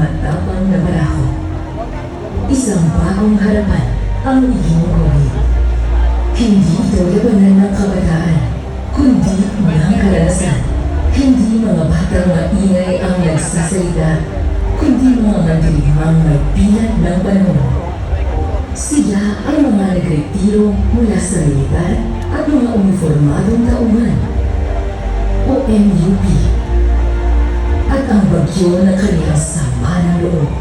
matapang na barako. Isang bagong harapan ang iginugoy. Hindi ito labanan ng kabataan, kundi ng karanasan. Hindi mga batang maingay ang nagsasalita, kundi mga mandirigmang nagpilat ng panahon. Sila ang mga nagretiro mula sa militar at mga uniformadong tauhan o MUP. At ang bagyo na kaniyang sama ng loob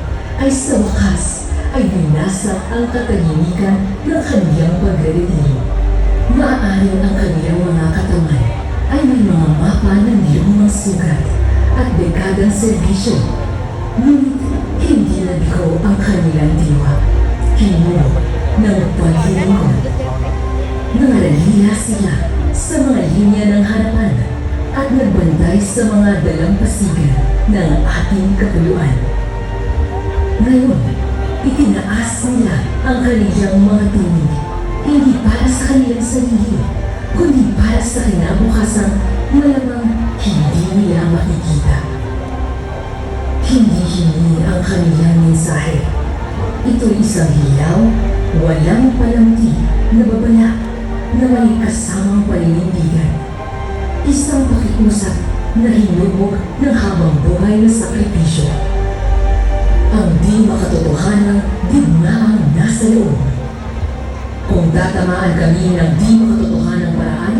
ay sa wakas ay binasak ang katahimikan ng kaniyang pagretiro. Maaaring ang kaniyang mga katawan ay may mga mapa ng lumang sugat at dekadang serbisyo. Ngunit hindi nabigo ang kanilang diwa. Kinulo ng paghilingon. Nangalila sila sa mga linya ng harapan at nagbantay sa mga dalampasigan ng ating kapuluan. Ngayon, itinaas nila ang kanilang mga tinig, hindi para sa kanilang sarili, kundi para sa kinabukasang malamang hindi nila makikita. Hindi ang kanilang mensahe. Ito'y isang hilaw, walang palamti na babala na may kasamang paninindigan. Isang pakiusap na hinubog ng habang buhay na sakripisyo. Ang di makatotohanang digmaang nasa loob. Kung tatamaan kami ng di makatotohanang paraan,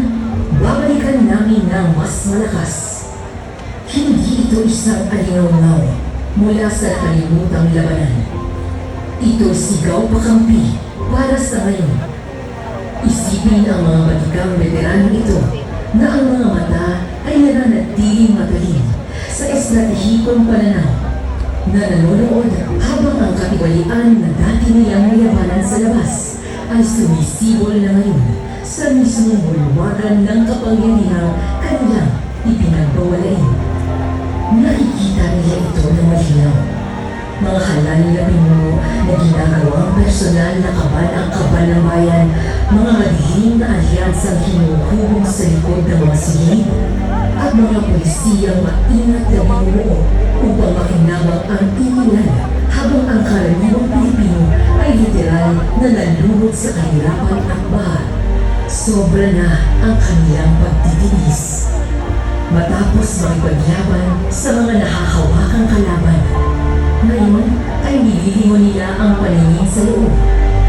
babalikan namin ng mas malakas. Hindi ito isang alingaw-ngaw mula sa kalimutang labanan. Ito sigaw pakampi para sa ngayon. Isipin ang mga batikang veteranong ito na ang mga mata ay nananatiling matalim sa estratehikong pananaw na nanonood habang ang katiwalian na dati nilang nilabanan sa labas ay sumisibol na ngayon sa mismong bulwagan ng kapangyarihang kanilang ipinagbawalain. Nakikita nila ito ng malinaw. Mga halal na pinuno na ginagawang personal na kaban ng bayan, mga madihing na alyansang hinuhubog sa likod ng mga silid, at mga polisiyang maingat na binuo upang makinabang ang tinilan habang ang karaniwang Pilipino ay literal na nalulod sa kahirapan at baha. Sobra na ang kanilang pagtitiis. Matapos makipaglaban sa mga nakakawakang kalaban, ngayon ay nililingon nila ang paningin sa loob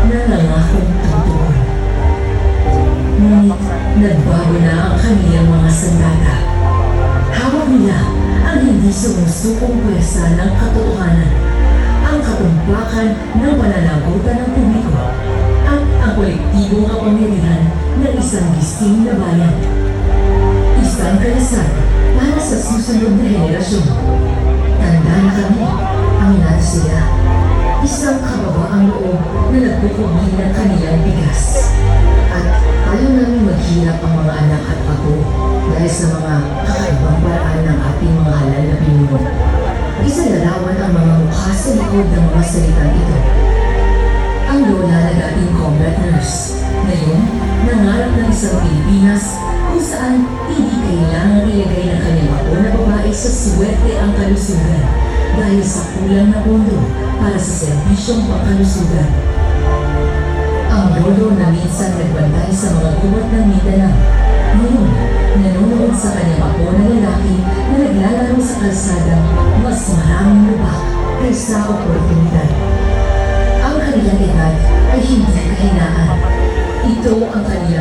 na nangakong tutuon. Ngunit nagbago na ang kanilang mga sandata. Hawak nila ang hindi sumusukong pwersa ng katotohanan, ang katumpakan ng pananagutan ng publiko, at ang kolektibong kapangyarihan ng isang gising na bayan. Isang kalasad para sa susunod na henerasyon. Tanda na kami, ang sila. Isang kababaang loob na nagpupugi ng kanilang bigas. At ayaw namin maghirap ang mga anak at apo dahil sa mga kakaibang paraan ng ating mga halal na pinuno. Isalarawan ang mga mukha sa likod ng mga salitang ito. Ang lola na dating combat nurse, ngayon nangarap ng isang Pilipinas kung saan hindi kailangang ilagay ng kanyang apo na babae sa swerte ang kalusugan dahil sa kulang na pondo para sa serbisyong pangkalusugan. Ang lolo na minsan nagbantay sa mga gubat ng Mindanao, ngayon nanonood sa kanyang apo na lalaki na naglalaro sa kalsadang mas maraming lubak kaysa oportunidad. Ang kanilang edad ay hindi kahinaan. Ito ang kanilang